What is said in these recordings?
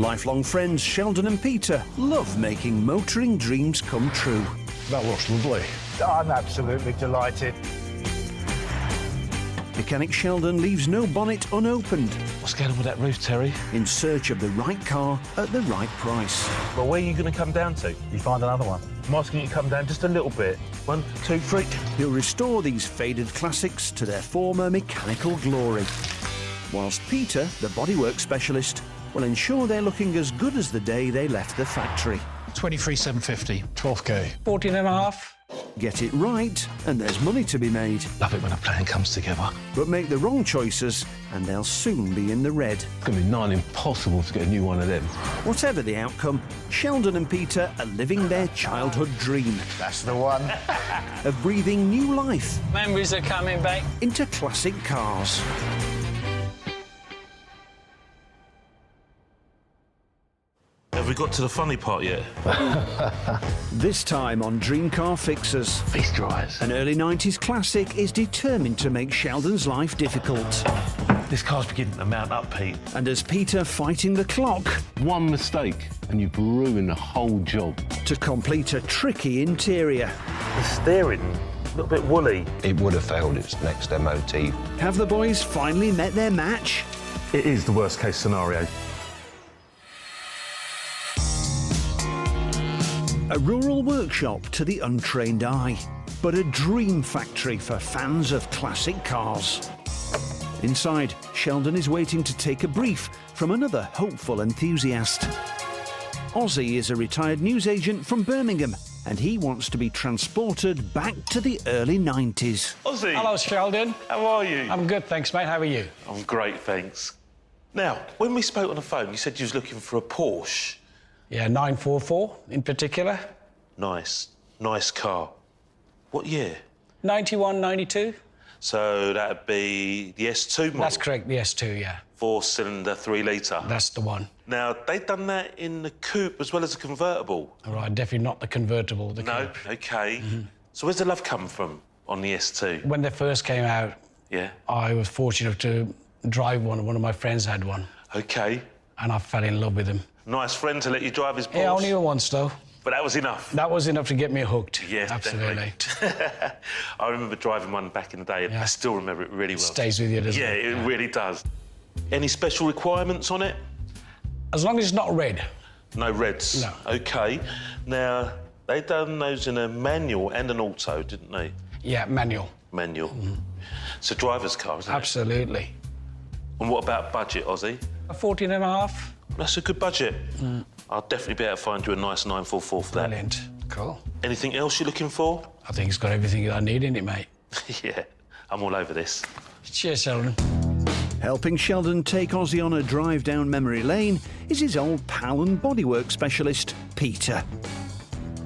Lifelong friends Sheldon and Peter love making motoring dreams come true. That looks lovely. I'm absolutely delighted. Mechanic Sheldon leaves no bonnet unopened What's going on with that roof, Terry? in search of the right car at the right price. Well, where are you going to come down to? You find another one. I'm asking you to come down just a little bit. 1, 2, 3. He'll restore these faded classics to their former mechanical glory, whilst Peter, the bodywork specialist, will ensure they're looking as good as the day they left the factory. 23,750. 12K. 14 and a half. Get it right, and there's money to be made. Love it when a plan comes together. But make the wrong choices, and they'll soon be in the red. It's going to be nigh impossible to get a new one of them. Whatever the outcome, Sheldon and Peter are living their childhood dream That's the one. of breathing new life Memories are coming back. into classic cars. Have we got to the funny part yet? This time on Dream Car Fixers, Feast dries. an early 90s classic is determined to make Sheldon's life difficult. This car's beginning to mount up, Pete. And as Peter fighting the clock One mistake and you've ruined the whole job. to complete a tricky interior, The steering, a little bit woolly. It would have failed its next MOT. have the boys finally met their match? It is the worst case scenario. A rural workshop to the untrained eye, but a dream factory for fans of classic cars. Inside, Sheldon is waiting to take a brief from another hopeful enthusiast. Ozzy is a retired newsagent from Birmingham, and he wants to be transported back to the early 90s. Ozzy! Hello, Sheldon. How are you? I'm good, thanks, mate. How are you? I'm great, thanks. Now, when we spoke on the phone, you said you was looking for a Porsche. Yeah, 944 in particular. Nice car. What year? 91, 92. So that'd be the S2 model. That's correct, the S2, yeah. 4-cylinder, 3-litre. That's the one. Now, they've done that in the coupe as well as a convertible. All right, definitely not the convertible, the No, coupe. OK. So where's the love come from on the S2? When they first came out, Yeah, I was fortunate to drive one. One of my friends had one, OK. and I fell in love with him. Nice friend to let you drive his Porsche. Yeah, only once, though. But that was enough. That was enough to get me hooked. Yeah, absolutely. definitely. I remember driving one back in the day, and Yeah. I still remember it really well. Stays with you, doesn't Yeah, it? it really does. Any special requirements on it? As long as it's not red. No reds? No. OK. Now, they done those in a manual and an auto, didn't they? Yeah, manual. Manual. It's a driver's car, isn't it? Absolutely. And what about budget, Ozzy? 14 and a half. That's a good budget. I'll definitely be able to find you a nice 944 for that. Brilliant. Cool. Anything else you're looking for? I think it's got everything that I need in it, mate. Yeah, I'm all over this. Cheers, Sheldon. Helping Sheldon take Ozzy on a drive down memory lane is his old pal and bodywork specialist, Peter.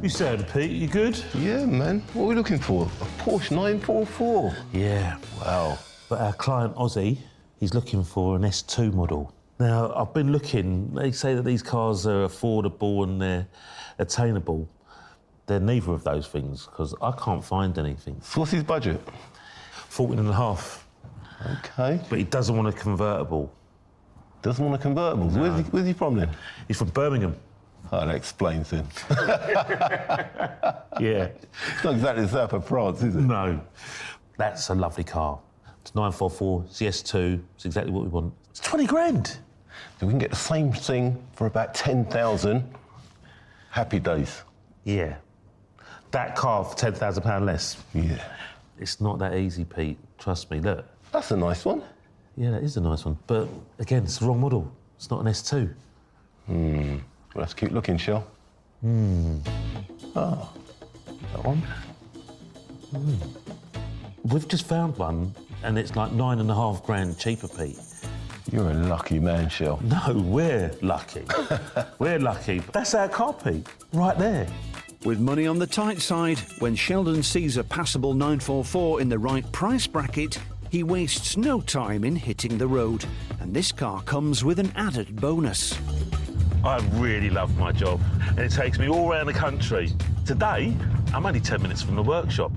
You said, Pete, you good? Yeah, man. What are we looking for? A Porsche 944. Yeah. Wow. But our client, Ozzy, he's looking for an S2 model. Now, I've been looking. They say that these cars are affordable and they're attainable. They're neither of those things, because I can't find anything. So what's his budget? 14 and a half. OK. But he doesn't want a convertible. Doesn't want a convertible. No. Where's he from then? He's from Birmingham. Oh, that explains then. Yeah. It's not exactly the south of France, is it? No. That's a lovely car. It's 944, it's the S2. It's exactly what we want. It's 20 grand. So we can get the same thing for about 10,000. Happy days. Yeah. That car for £10,000 less. Yeah. It's not that easy, Pete. Trust me. Look. That's a nice one. Yeah, that is a nice one. But, again, it's the wrong model. It's not an S2. We'll have to keep looking, Shell. That one. We've just found one, and it's like £9.5 grand cheaper, Pete. You're a lucky man, Shell. No, we're lucky. We're lucky. That's our car, Pete. Right there. With money on the tight side, when Sheldon sees a passable 944 in the right price bracket, he wastes no time in hitting the road. And this car comes with an added bonus. I really love my job, and it takes me all around the country. Today, I'm only 10 minutes from the workshop.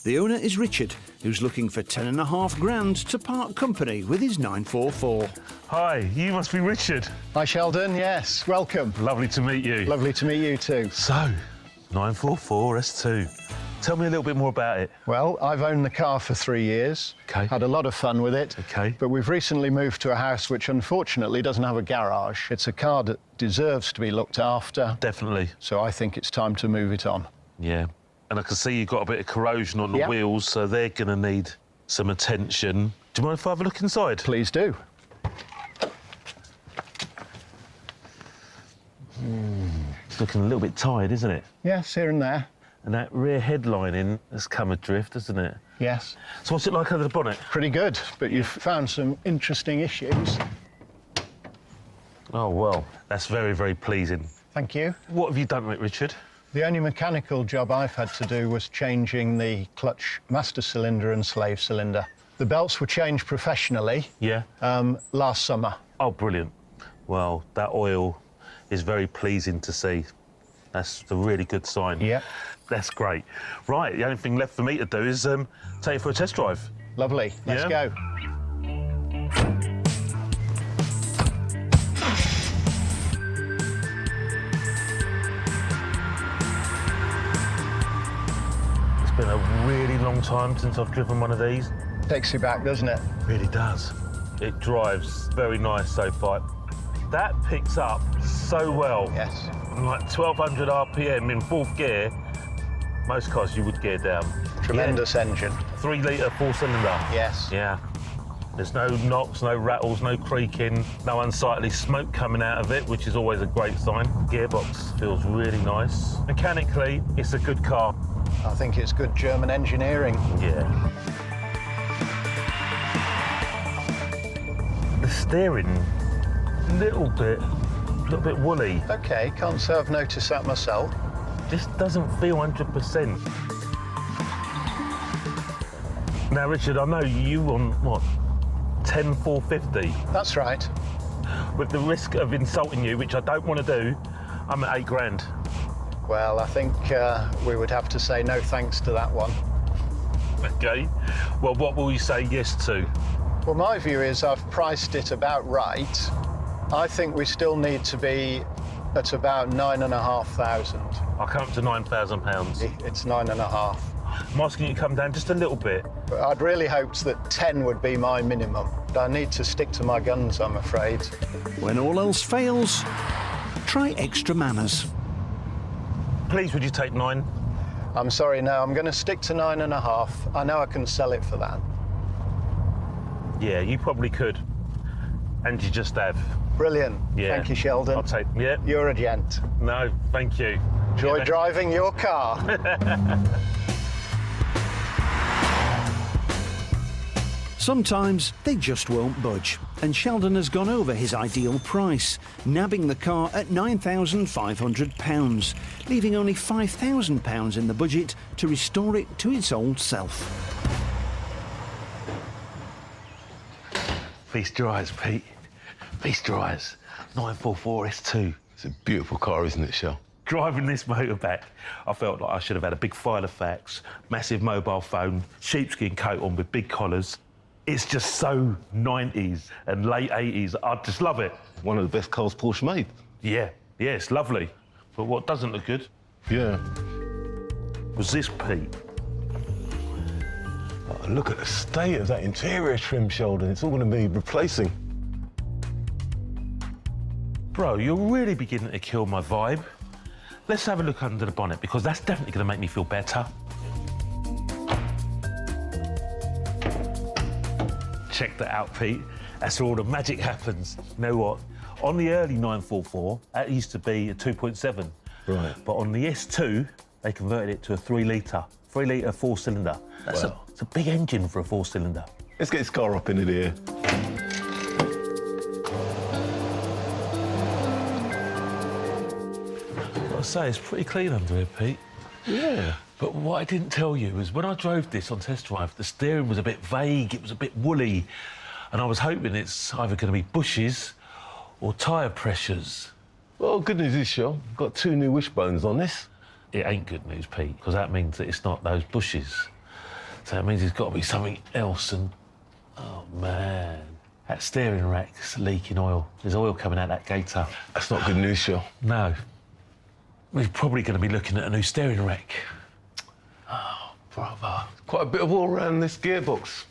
The owner is Richard, who's looking for 10.5 grand to part company with his 944. Hi, you must be Richard. Hi, Sheldon. Yes, welcome. Lovely to meet you. Lovely to meet you too. So, 944 S2. Tell me a little bit more about it. Well, I've owned the car for 3 years. Okay. Had a lot of fun with it. Okay. But we've recently moved to a house which unfortunately doesn't have a garage. It's a car that deserves to be looked after. Definitely. So I think it's time to move it on. Yeah. And I can see you've got a bit of corrosion on the Yep. wheels, so they're going to need some attention. Do you mind if I have a look inside? Please do. It's looking a little bit tired, isn't it? Yes, here and there. And that rear headlining has come adrift, hasn't it? Yes. So what's it like under the bonnet? Pretty good, but you've found some interesting issues. Oh, well, that's very, very pleasing. Thank you. What have you done with it, Richard? The only mechanical job I've had to do was changing the clutch master cylinder and slave cylinder. The belts were changed professionally Yeah? last summer. Oh, brilliant. Well, that oil is very pleasing to see. That's a really good sign. Yeah. That's great. Right, the only thing left for me to do is take it for a test drive. Lovely. Let's Yeah. go. It's been a really long time since I've driven one of these. Takes you back, doesn't it? Really does. It drives very nice so far. That picks up so well. Yes. Like 1,200 RPM in fourth gear. Most cars you would gear down. Tremendous engine. 3 litre 4-cylinder. Yes. Yeah. There's no knocks, no rattles, no creaking, no unsightly smoke coming out of it, which is always a great sign. Gearbox feels really nice. Mechanically, it's a good car. I think it's good German engineering. Yeah. The steering, little bit woolly. OK, can't say I've noticed that myself. Just doesn't feel 100%. Now, Richard, I know you on, what, 10,450? That's right. With the risk of insulting you, which I don't want to do, I'm at 8 grand. Well, I think we would have to say no thanks to that one. OK. Well, what will you say yes to? Well, my view is I've priced it about right. I think we still need to be at about 9,500. I'll come up to £9,000. It's 9.5. I'm asking you to come down just a little bit. But I'd really hoped that 10 would be my minimum. But I need to stick to my guns, I'm afraid. When all else fails, try extra manners. Please, would you take 9? I'm sorry, no, I'm going to stick to 9.5. I know I can sell it for that. Yeah, you probably could. And you just have. Brilliant. Yeah. Thank you, Sheldon. I'll take, yeah. You're a gent. No, thank you. Enjoy Yeah, driving your car. Sometimes they just won't budge, and Sheldon has gone over his ideal price, nabbing the car at £9,500, leaving only £5,000 in the budget to restore it to its old self. Feast your eyes, Pete. Feast your eyes. 944 S2. It's a beautiful car, isn't it, Shell? Driving this motorbike, I felt like I should have had a big file of facts, massive mobile phone, sheepskin coat on with big collars. It's just so 90s and late 80s. I just love it. One of the best cars Porsche made. Yeah, it's lovely. But what doesn't look good Yeah. was this, Pete. Oh, look at the state of that interior trim, Sheldon. It's all going to be replacing. Bro, you're really beginning to kill my vibe. Let's have a look under the bonnet, because that's definitely going to make me feel better. Check that out, Pete. That's where all the magic happens. You know what? On the early 944, that used to be a 2.7. Right. But on the S2, they converted it to a 3 litre 4-cylinder. It's a big engine for a 4-cylinder. Let's get this car up into the air. I've got to say, it's pretty clean under here, Pete. Yeah. But what I didn't tell you is when I drove this on test drive, the steering was a bit vague, it was a bit woolly, and I was hoping it's either going to be bushes or tyre pressures. Well, good news is, Shell, got 2 new wishbones on this. It ain't good news, Pete, because that means that it's not those bushes. So that means there's got to be something else and... Oh, man. That steering rack's leaking oil. There's oil coming out that gator. That's not good news, Shell. No. We're probably going to be looking at a new steering rack. Oh, brother. Quite a bit of oil around this gearbox.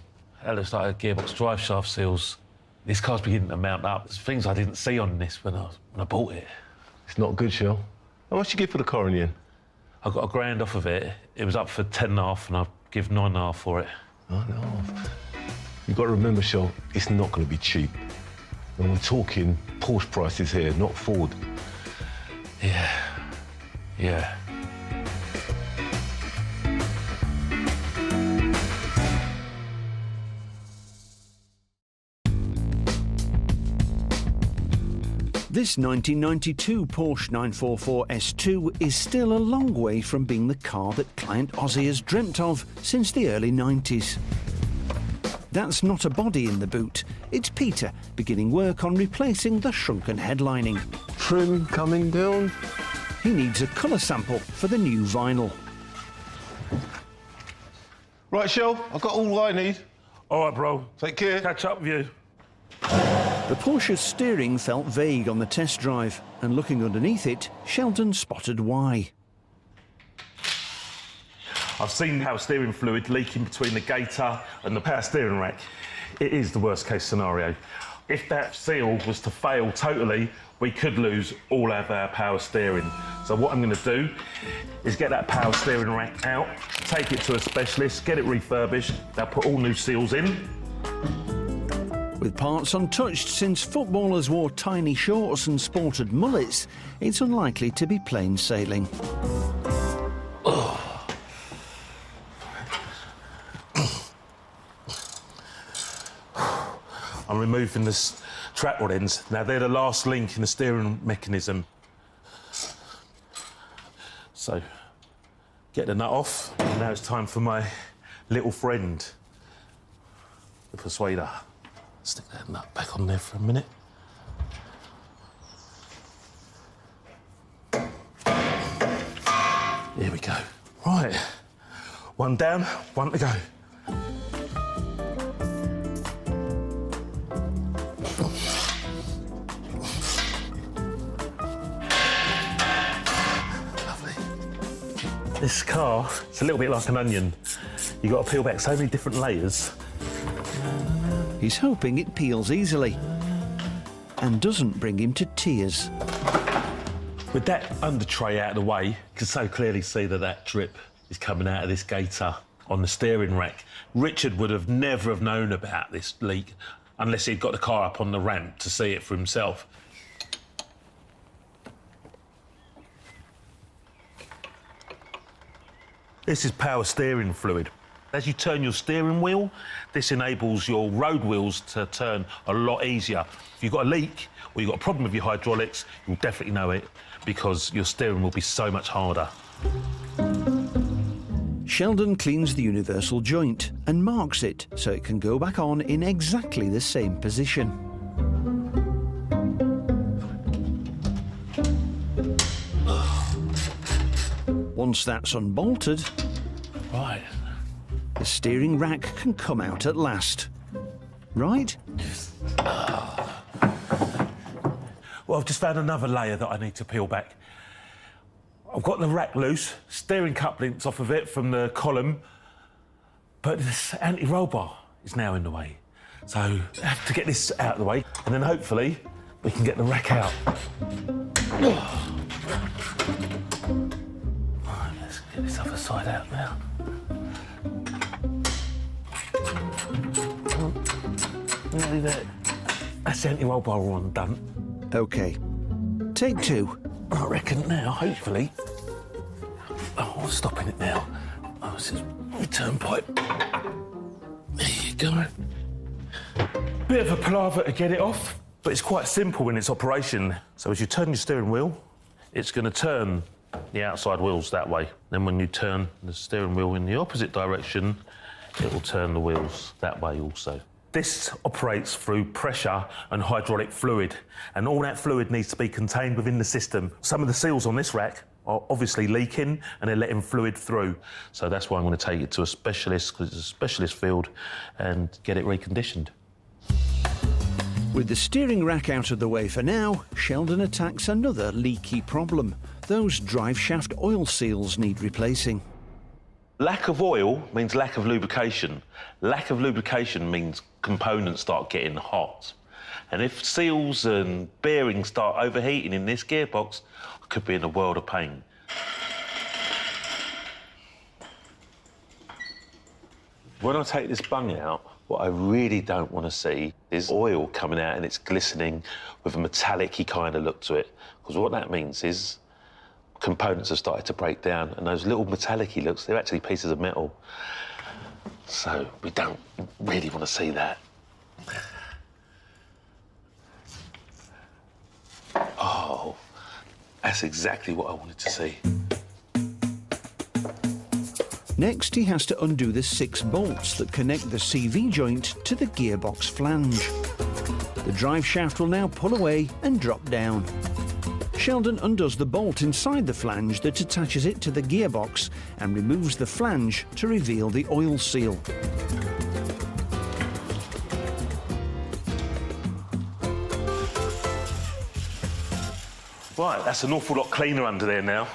That looks like a gearbox drive shaft seals. This car's beginning to mount up. There's things I didn't see on this when I bought it. It's not good, Shell. How much you give for the car in the end? I got £1,000 off of it. It was up for 10.5 and I've given 9.5 for it. 9.5. You've got to remember, Shell, it's not going to be cheap. And we're talking Porsche prices here, not Ford. Yeah. Yeah. This 1992 Porsche 944 S2 is still a long way from being the car that client Ozzy has dreamt of since the early 90s. That's not a body in the boot, it's Peter beginning work on replacing the shrunken headlining. Trim coming down. He needs a colour sample for the new vinyl. Right, Shell, I've got all I need. All right, bro. Take care. Catch up with you. The Porsche's steering felt vague on the test drive, and looking underneath it, Sheldon spotted why. I've seen power steering fluid leaking between the gator and the power steering rack. It is the worst case scenario. If that seal was to fail totally, we could lose all of our power steering. So what I'm going to do is get that power steering rack out, take it to a specialist, get it refurbished. They'll put all new seals in. With parts untouched since footballers wore tiny shorts and sported mullets, it's unlikely to be plain sailing. I'm removing this track rod ends. Now, they're the last link in the steering mechanism. So, get the nut off. And now it's time for my little friend, the persuader. Stick that nut back on there for a minute. Here we go. Right. One down, one to go. This car, it's a little bit like an onion. You've got to peel back so many different layers. He's hoping it peels easily and doesn't bring him to tears. With that under tray out of the way, you can so clearly see that that drip is coming out of this gator on the steering rack. Richard would have never have known about this leak unless he'd got the car up on the ramp to see it for himself. This is power steering fluid. As you turn your steering wheel, this enables your road wheels to turn a lot easier. If you've got a leak or you've got a problem with your hydraulics, you'll definitely know it because your steering will be so much harder. Sheldon cleans the universal joint and marks it so it can go back on in exactly the same position. Once that's unbolted, Right. the steering rack can come out at last. Right? Well, I've just found another layer that I need to peel back. I've got the rack loose, steering couplings off of it from the column, but this anti-roll bar is now in the way. So I have to get this out of the way, and then hopefully we can get the rack out. Right, let's get this other side out now. Nearly there. That's the anti-roll bar all undone. OK. Take two. I reckon now, hopefully... Oh, I'm stopping it now. Oh, this is return pipe. There you go. Bit of a palaver to get it off, but it's quite simple in its operation. So as you turn your steering wheel, it's going to turn the outside wheels that way. Then when you turn the steering wheel in the opposite direction, it will turn the wheels that way also. This operates through pressure and hydraulic fluid, and all that fluid needs to be contained within the system. Some of the seals on this rack are obviously leaking and they're letting fluid through. So that's why I'm going to take it to a specialist, because it's a specialist field, and get it reconditioned. With the steering rack out of the way for now, Sheldon attacks another leaky problem. Those drive shaft oil seals need replacing. Lack of oil means lack of lubrication. Lack of lubrication means components start getting hot. And if seals and bearings start overheating in this gearbox, I could be in a world of pain. When I take this bung out, what I really don't want to see is oil coming out and it's glistening with a metallic-y kind of look to it. Because what that means is components have started to break down, and those little metallic-y looks, they're actually pieces of metal. So we don't really want to see that. Oh, that's exactly what I wanted to see. Next, he has to undo the 6 bolts that connect the CV joint to the gearbox flange. The drive shaft will now pull away and drop down. Sheldon undoes the bolt inside the flange that attaches it to the gearbox and removes the flange to reveal the oil seal. Right, that's an awful lot cleaner under there now.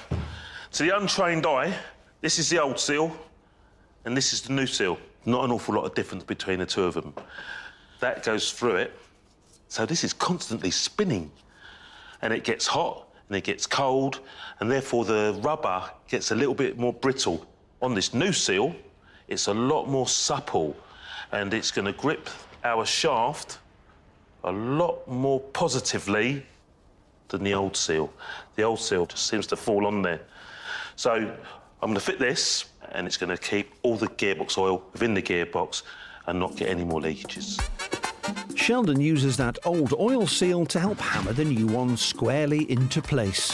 To the untrained eye, this is the old seal, and this is the new seal. Not an awful lot of difference between the two of them. That goes through it, so this is constantly spinning. And it gets hot, and it gets cold, and therefore the rubber gets a little bit more brittle. On this new seal, it's a lot more supple, and it's going to grip our shaft a lot more positively than the old seal. The old seal just seems to fall on there. So I'm going to fit this, and it's going to keep all the gearbox oil within the gearbox and not get any more leakages. Sheldon uses that old oil seal to help hammer the new one squarely into place.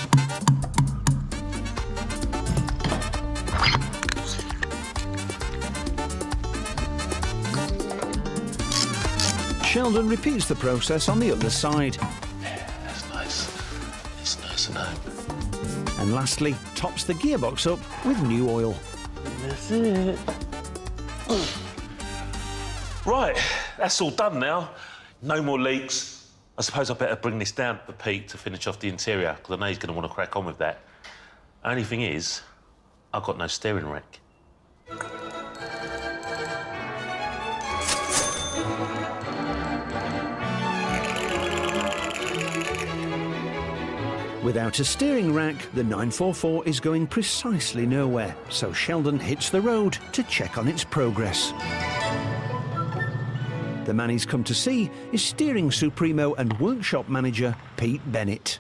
Sheldon repeats the process on the other side. Yeah, that's nice. It's nice and home. And lastly, tops the gearbox up with new oil. That's it. Right, that's all done now. No more leaks. I suppose I better bring this down for Pete to finish off the interior, because I know he's going to want to crack on with that. Only thing is, I've got no steering rack. Without a steering rack, the 944 is going precisely nowhere, so Sheldon hits the road to check on its progress. The man he's come to see is steering supremo and workshop manager Pete Bennett.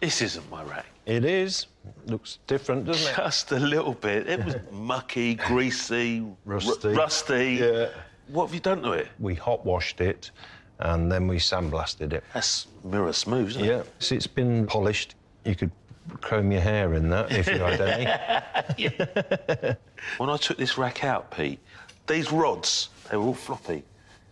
This isn't my rack. It is. Looks different, doesn't it? Just a little bit. It was mucky, greasy, Rusty. rusty. Yeah. What have you done to it? We hot washed it and then we sandblasted it. That's mirror smooth, isn't it? Yeah. So it's been polished. You could comb your hair in that if you had any. When I took this rack out, Pete, these rods, they were all floppy.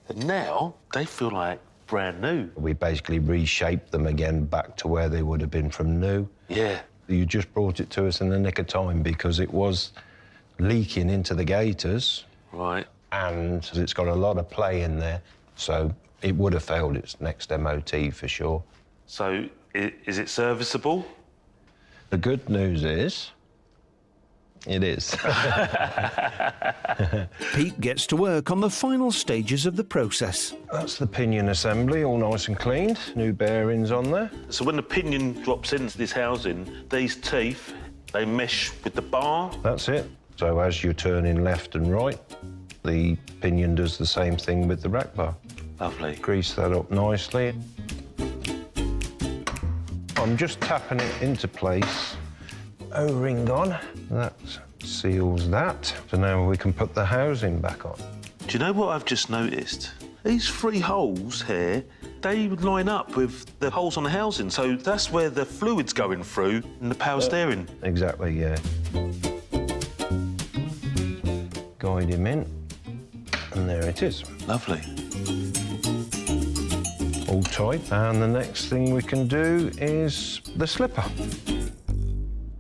And now they feel like brand new. We basically reshaped them again back to where they would have been from new. Yeah. You just brought it to us in the nick of time because it was leaking into the gaiters. Right. And it's got a lot of play in there, so it would have failed its next MOT for sure. So, is it serviceable? The good news is, it is. Pete gets to work on the final stages of the process. That's the pinion assembly, all nice and cleaned. New bearings on there. So when the pinion drops into this housing, these teeth, they mesh with the bar. That's it. So as you're turning left and right, the pinion does the same thing with the rack bar. Lovely. Grease that up nicely. I'm just tapping it into place. O-ring on. That seals that. So now we can put the housing back on. Do you know what I've just noticed? These 3 holes here, they line up with the holes on the housing, so that's where the fluid's going through in the power steering. Exactly, yeah. Guide him in, and there it is. Lovely. All tight. And the next thing we can do is the slipper.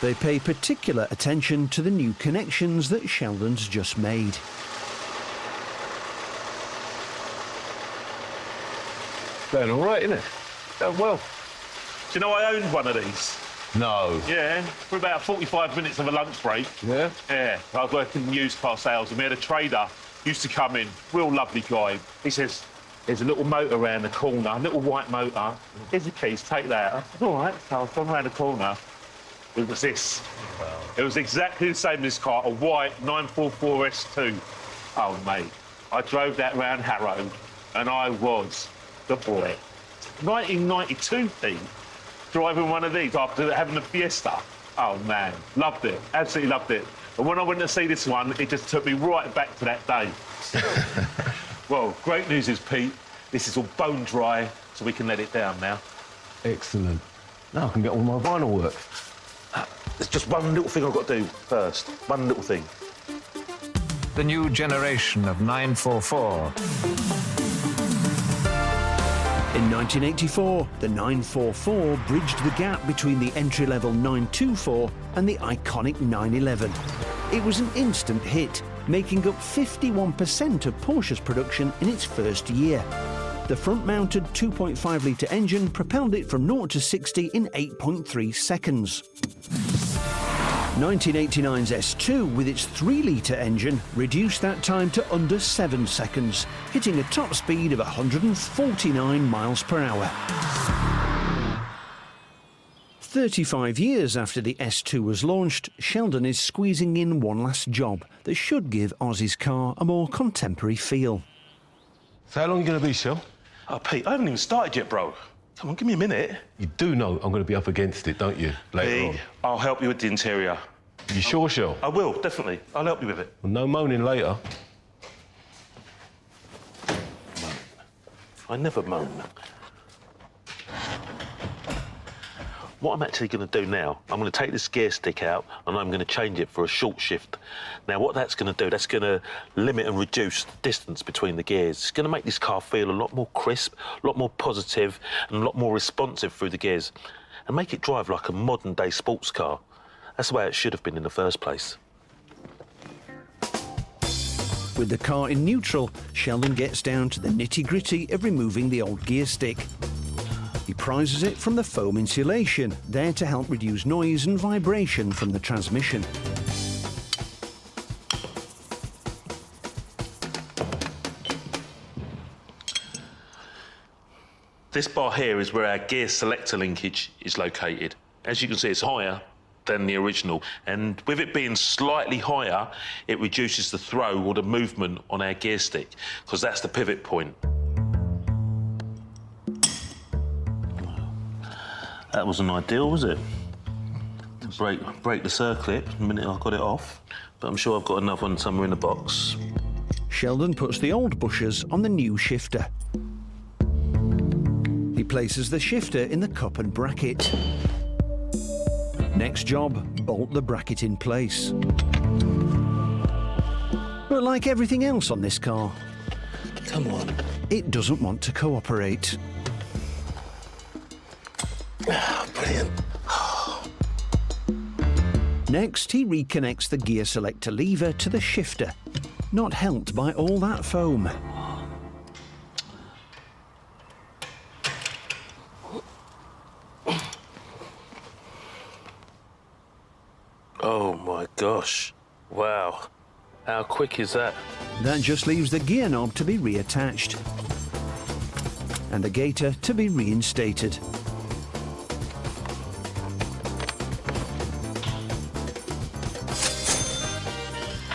They pay particular attention to the new connections that Sheldon's just made. Going all right, isn't it? Well. Do you know I owned one of these? No. Yeah, for about 45 minutes of a lunch break. Yeah? Yeah, I was working in used car sales and we had a trader used to come in, real lovely guy. He says, there's a little motor around the corner, a little white motor. Here's the keys, take that. I said, all right, so I've gone around the corner. It was this. It was exactly the same as this car, a white 944 S2. Oh, mate, I drove that round Harrow and I was the boy. 1992, Pete, driving one of these after having a Fiesta. Oh, man, loved it, absolutely loved it. And when I went to see this one, it just took me right back to that day. Well, great news is, Pete, this is all bone dry, so we can let it down now. Excellent. Now I can get all my vinyl work. There's just one little thing I've got to do first. One little thing. The new generation of 944. In 1984, the 944 bridged the gap between the entry-level 924 and the iconic 911. It was an instant hit, making up 51% of Porsche's production in its first year. The front-mounted 2.5-litre engine propelled it from 0 to 60 in 8.3 seconds. 1989's S2, with its 3-litre engine, reduced that time to under 7 seconds, hitting a top speed of 149 miles per hour. 35 years after the S2 was launched, Sheldon is squeezing in one last job that should give Ozzy's car a more contemporary feel. So how long are you going to be, Shell? Oh, Pete, I haven't even started yet, bro. Come on, give me a minute. You do know I'm going to be up against it, don't you, later on? Pete, I'll help you with the interior. You sure, Shell? I will, definitely. I'll help you with it. Well, no moaning later. I never moan. What I'm actually going to do now, I'm going to take this gear stick out and I'm going to change it for a short shift. Now, what that's going to do, that's going to limit and reduce the distance between the gears. It's going to make this car feel a lot more crisp, a lot more positive and a lot more responsive through the gears and make it drive like a modern-day sports car. That's the way it should have been in the first place. With the car in neutral, Sheldon gets down to the nitty-gritty of removing the old gear stick. He prizes it from the foam insulation, there to help reduce noise and vibration from the transmission. This bar here is where our gear selector linkage is located. As you can see, it's higher than the original, and with it being slightly higher, it reduces the throw or the movement on our gear stick, because that's the pivot point. That wasn't ideal, was it? To break the circlip the minute I got it off, but I'm sure I've got another one somewhere in the box. Sheldon puts the old bushers on the new shifter. He places the shifter in the cup and bracket. Next job, bolt the bracket in place. But like everything else on this car, Come on. it doesn't want to cooperate. Brilliant. Next, he reconnects the gear selector lever to the shifter, not helped by all that foam. Oh my gosh. Wow. How quick is that? That just leaves the gear knob to be reattached and the gaiter to be reinstated.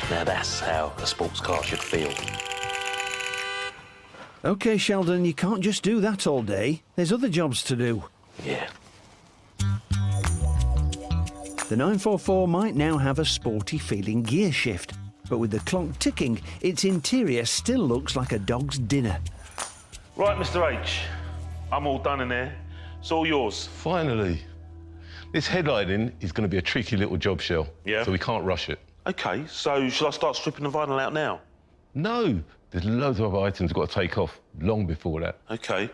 Now that's how a sports car should feel. OK, Sheldon, you can't just do that all day. There's other jobs to do. Yeah. The 944 might now have a sporty-feeling gear shift, but with the clock ticking, its interior still looks like a dog's dinner. Right, Mr. H. I'm all done in there. It's all yours. Finally. This headlining is going to be a tricky little job, Shell. Yeah? So we can't rush it. OK, so shall I start stripping the vinyl out now? No. There's loads of other items we've got to take off long before that. OK.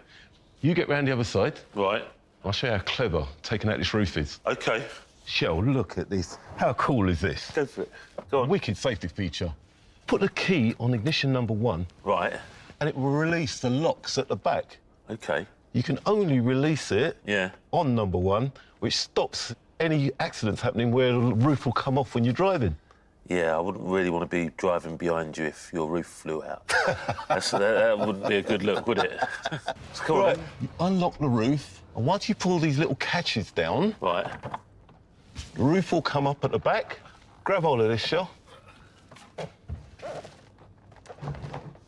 You get round the other side. Right. I'll show you how clever taking out this roof is. OK. Shell, look at this. How cool is this? Go for it. Go on. Wicked safety feature. Put the key on ignition number 1. Right. And it will release the locks at the back. OK. You can only release it on number 1, which stops any accidents happening where the roof will come off when you're driving. Yeah, I wouldn't really want to be driving behind you if your roof flew out. that wouldn't be a good look, would it? Come on. Right, you unlock the roof, and once you pull these little catches down... Right. The roof will come up at the back. Grab hold of this, Shell.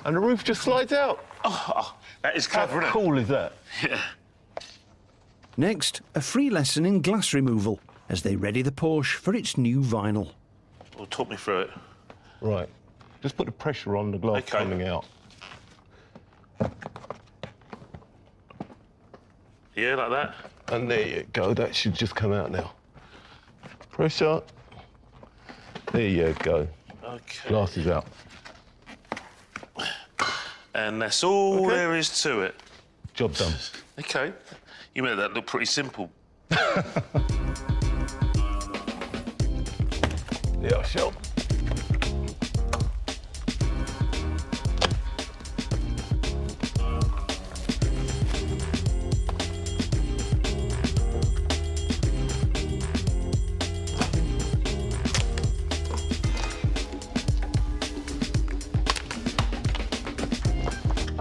And the roof just slides out. Oh, that is clever, isn't it? How cool is that? Yeah. Next, a free lesson in glass removal as they ready the Porsche for its new vinyl. Well, talk me through it. Right. Just put the pressure on the glass coming out. Yeah, like that? And there you go. That should just come out now. Pressure. There you go. OK. Glass is out. And that's all there is to it. Job done. OK. You made that look pretty simple. Yeah, Shell.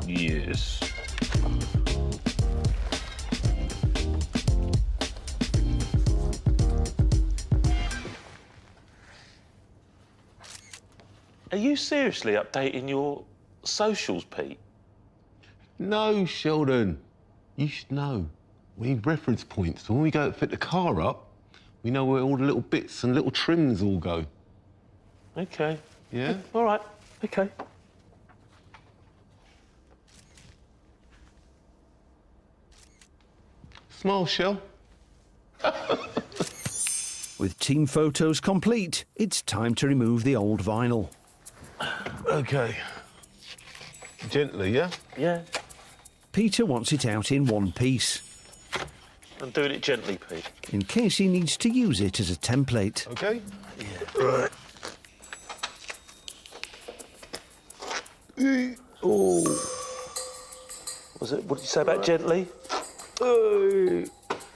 Yes. Are you seriously updating your socials, Pete? No, Sheldon. You should know. We need reference points. So when we go to fit the car up, we know where all the little bits and little trims all go. OK. Yeah? All right. OK. Smile, Shell. With team photos complete, it's time to remove the old vinyl. OK. Gently, yeah? Yeah. Peter wants it out in one piece, I'm doing it gently, Pete. in case he needs to use it as a template. OK? Yeah. Right. Oh. Was it? What did you say about gently?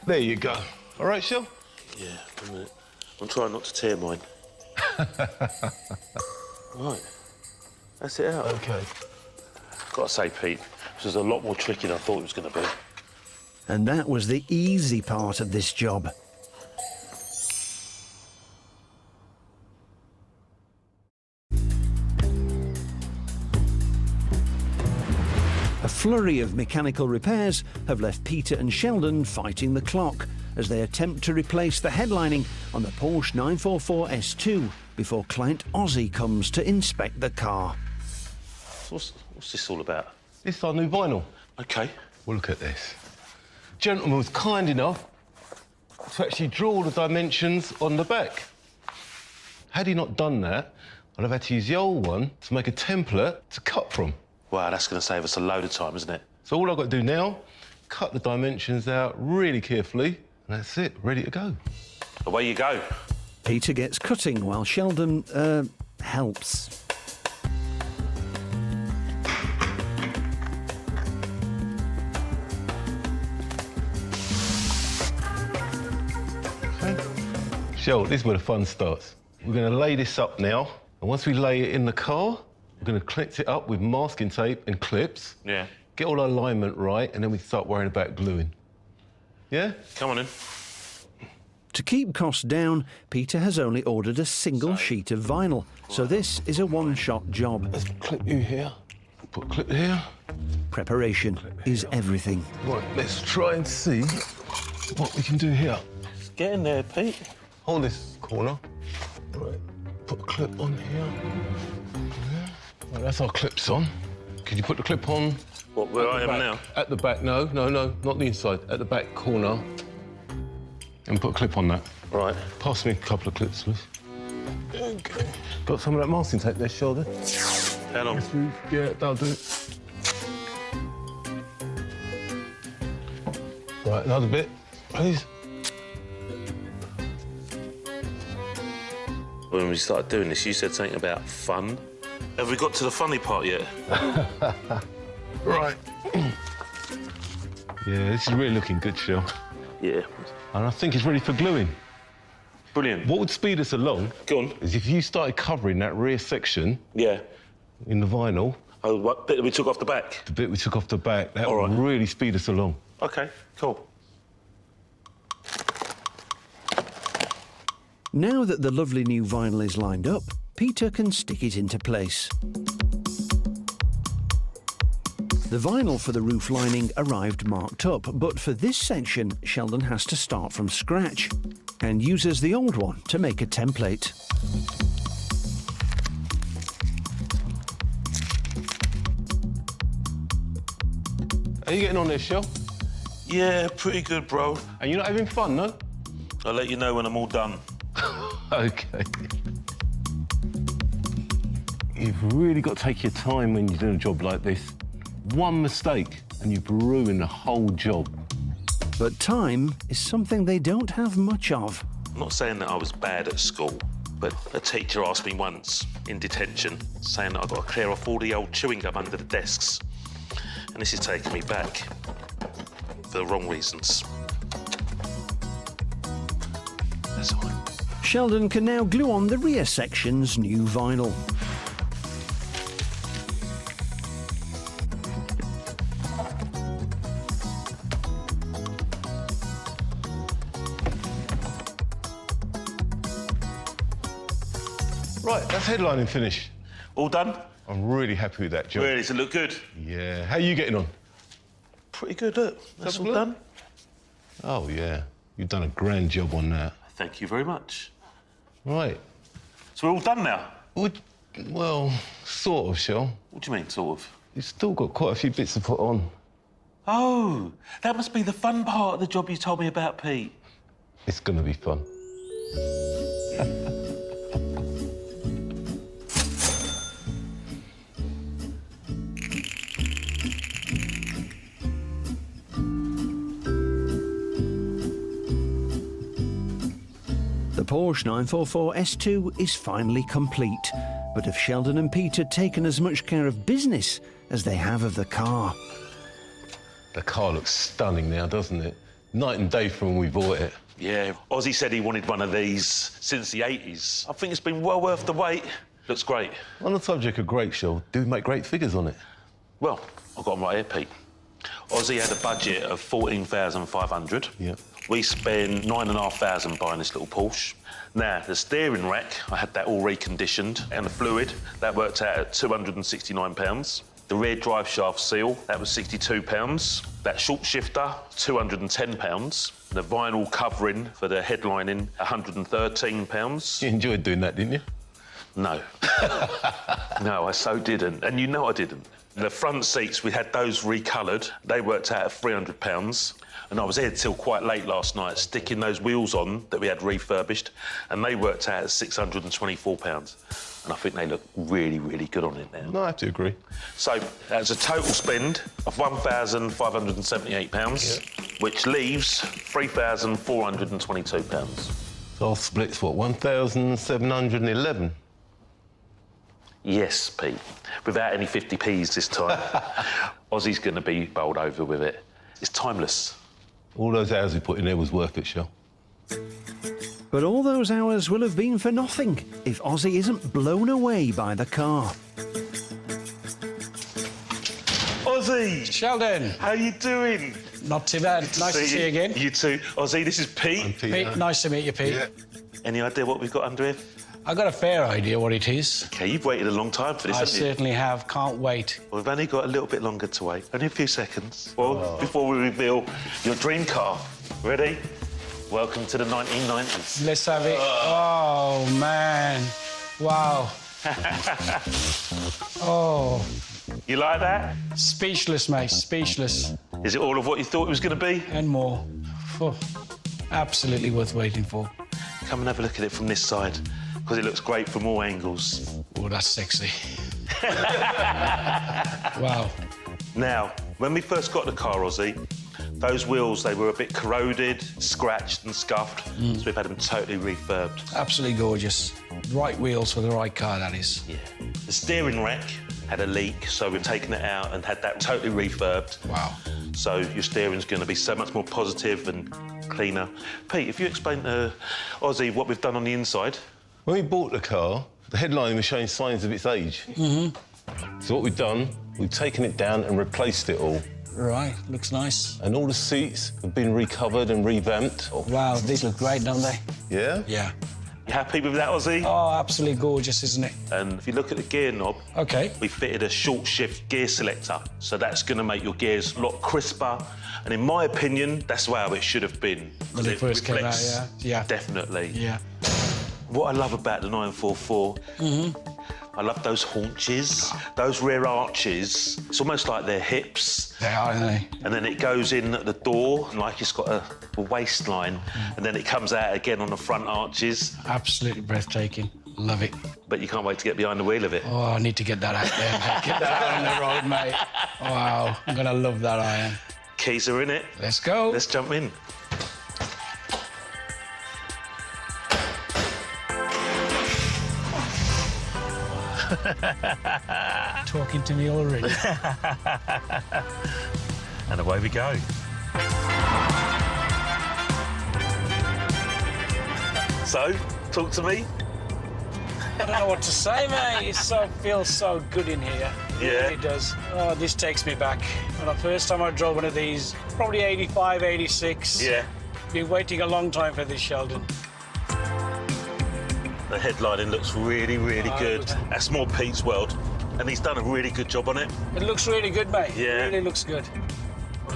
There you go. All right, Shell? Yeah, a minute. I'm trying not to tear mine. Right. That's it out. OK. Got to say, Pete, this was a lot more tricky than I thought it was going to be. And that was the easy part of this job. A flurry of mechanical repairs have left Peter and Sheldon fighting the clock as they attempt to replace the headlining on the Porsche 944 S2 before client Ozzy comes to inspect the car. What's this all about? This is our new vinyl. OK. Well, look at this. Gentleman was kind enough to actually draw the dimensions on the back. Had he not done that, I'd have had to use the old one to make a template to cut from. Wow, that's going to save us a load of time, isn't it? So all I've got to do now, cut the dimensions out really carefully, and that's it, ready to go. Away you go. Peter gets cutting while Sheldon, helps. Shell, this is where the fun starts. We're going to lay this up now, and once we lay it in the car, we're going to connect it up with masking tape and clips. Yeah. Get all our alignment right, and then we start worrying about gluing. Yeah? Come on in. To keep costs down, Peter has only ordered a single sheet of vinyl, so this is a one-shot job. Let's clip you here. Put a clip here. Preparation is everything. Right, let's try and see what we can do here. Get in there, Pete. Hold this corner. Right, put a clip on here. Yeah. Right, that's our clips on. Could you put the clip on? What, where I am now? At the back, no, not the inside. At the back corner. And put a clip on that. Right. Pass me a couple of clips, please. Okay. Got some of that masking tape there, shoulder? How long? Yeah, that'll do it. Right, another bit, please. when we started doing this, you said something about fun. Have we got to the funny part yet? Right. Yeah, this is really looking good, Shell. Yeah. And I think it's ready for gluing. Brilliant. What would speed us along Go on. is if you started covering that rear section Yeah. in the vinyl, Oh, what bit that we took off the back? the bit we took off the back, that All would right. really speed us along. OK, cool. Now that the lovely new vinyl is lined up, Peter can stick it into place. The vinyl for the roof lining arrived marked up, but for this section, Sheldon has to start from scratch and uses the old one to make a template. How you getting on there, Shell? Yeah, pretty good, bro. And you're not having fun, no? I'll let you know when I'm all done. OK. You've really got to take your time when you're doing a job like this. One mistake and you've ruined the whole job. But time is something they don't have much of. I'm not saying that I was bad at school, but a teacher asked me once in detention, saying that I've got to clear off all the old chewing gum under the desks. And this is taking me back for the wrong reasons. That's all right. Sheldon can now glue on the rear section's new vinyl. Right, that's headlining finished. All done? I'm really happy with that job. Really, does it look good? Yeah. How are you getting on? Pretty good, look. That's all look. done. Oh, yeah. You've done a grand job on that. Thank you very much. Right. So we're all done now? Well, sort of, Shell. What do you mean, sort of? You've still got quite a few bits to put on. Oh, that must be the fun part of the job you told me about, Pete. It's going to be fun. The Porsche 944 S2 is finally complete, but have Sheldon and Peter taken as much care of business as they have of the car? The car looks stunning now, doesn't it? Night and day from when we bought it. Yeah, Ozzy said he wanted one of these since the 80s. I think it's been well worth the wait. Looks great. On the subject of great, Shell, do we make great figures on it? Well, I've got them right here, Pete. Ozzy had a budget of 14,500. Yeah. We spent 9,500 buying this little Porsche. Now, the steering rack, I had that all reconditioned, and the fluid, that worked out at £269. The rear drive shaft seal, that was £62. That short shifter, £210. The vinyl covering for the headlining, £113. You enjoyed doing that, didn't you? No. No, I so didn't. And you know I didn't. The front seats, we had those recoloured. They worked out at £300. And I was here till quite late last night, sticking those wheels on that we had refurbished, and they worked out at £624. And I think they look really, really good on it now. No, I have to agree. So that's a total spend of £1,578, which leaves £3,422. So our split's what, 1,711? Yes, Pete. Without any 50p's this time. Ozzy's going to be bowled over with it. It's timeless. All those hours we put in there was worth it, Shell. But all those hours will have been for nothing if Ozzy isn't blown away by the car. Ozzy! Sheldon, How you doing? not too bad. Nice to see you again. You too. Ozzy, this is Pete. Pete, nice to meet you, Pete. Yeah. Any idea what we've got under here? I got a fair idea what it is. OK, you've waited a long time for this, I haven't you? certainly have. Can't wait. Well, we've only got a little bit longer to wait. Only a few seconds. Well, before we reveal your dream car. Ready? Welcome to the 1990s. Let's have it. Oh, man. Wow. Oh, You like that? speechless, mate. Speechless. Is it all of what you thought it was going to be? And more. Oh, absolutely worth waiting for. Come and have a look at it from this side, because it looks great from all angles. Oh, that's sexy. Wow. Now, when we first got the car, Ozzy, Those wheels, they were a bit corroded, scratched and scuffed, so we've had them totally refurbed. Absolutely gorgeous. Right wheels for the right car, that is. Yeah. The steering rack had a leak, so we've taken it out and had that totally refurbed. Wow. So your steering's going to be so much more positive and cleaner. Pete, if you explain to Ozzy what we've done on the inside. When we bought the car, the headlining was showing signs of its age. So what we've done, we've taken it down and replaced it all. Right, looks nice. And all the seats have been recovered and revamped. Wow, these look great, don't they? Yeah? Yeah. You happy with that, Ozzy? Oh, absolutely gorgeous, isn't it? And if you look at the gear knob, OK. we fitted a short shift gear selector. So that's going to make your gears a lot crisper. And in my opinion, that's how it should have been. When it first came out, reflects- yeah. Definitely. Yeah. What I love about the 944, I love those haunches, those rear arches. It's almost like they're hips. They are, aren't they? And then it goes in at the door, like it's got a waistline, and then it comes out again on the front arches. Absolutely breathtaking. Love it. But you can't wait to get behind the wheel of it. Oh, I need to get that out there, mate. Get that out on the road, mate. Wow, I'm going to love that, I am. Keys are in it. Let's go. Let's jump in. Talking to me already. And away we go. So, talk to me. I don't know what to say, mate. It feels so good in here. It Yeah. really does. Oh, this takes me back. When the first time I drove one of these, probably 85, 86. Yeah. Been waiting a long time for this, Sheldon. The headlining looks really, really Oh, good. That's more Pete's world. And he's done a really good job on it. It looks really good, mate. Yeah. It really looks good.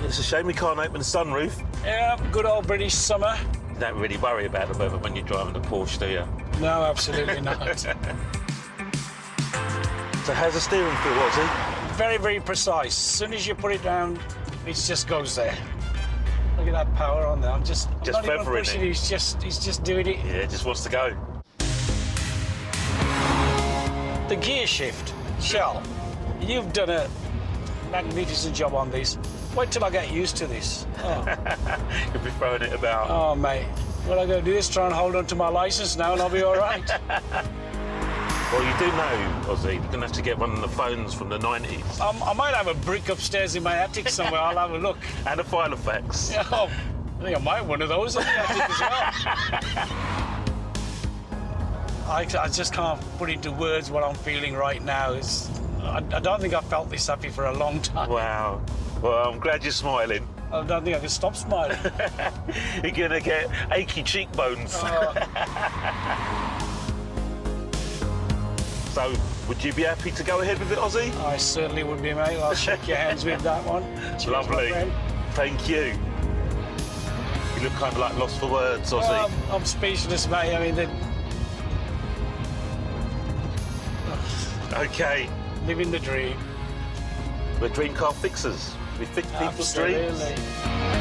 It's a shame we can't open the sunroof. Yeah, good old British summer. You don't really worry about the weather when you're driving a Porsche, do you? No, absolutely not. So how's the steering feel, Ozzy? Very, very precise. As soon as you put it down, it just goes there. Look at that power on there. I'm not even feathering pushing it. He's just doing it. Yeah, it just wants to go. The gear shift, Shell, you've done a magnificent job on these. Wait till I get used to this. Oh, You'll be throwing it about. oh mate. What I'm going to do is try and hold on to my licence now and I'll be all right. Well, you do know, Ozzy, you're going to have to get one of the phones from the 90s. I might have a brick upstairs in my attic somewhere. I'll have a look. And a Filofax. Yeah, oh, I think I might have one of those in the attic as well. I just can't put into words what I'm feeling right now. I don't think I've felt this happy for a long time. Wow. Well, I'm glad you're smiling. I don't think I can stop smiling. You're going to get achy cheekbones. So, would you be happy to go ahead with it, Ozzy? I certainly would be, mate. I'll shake your hands with that one. Cheers, my Lovely. friend. Thank you. You look kind of like lost for words, Ozzy. I'm speechless, mate. I mean, OK. living the dream. We're dream car fixers. We fix people's dreams. Absolutely.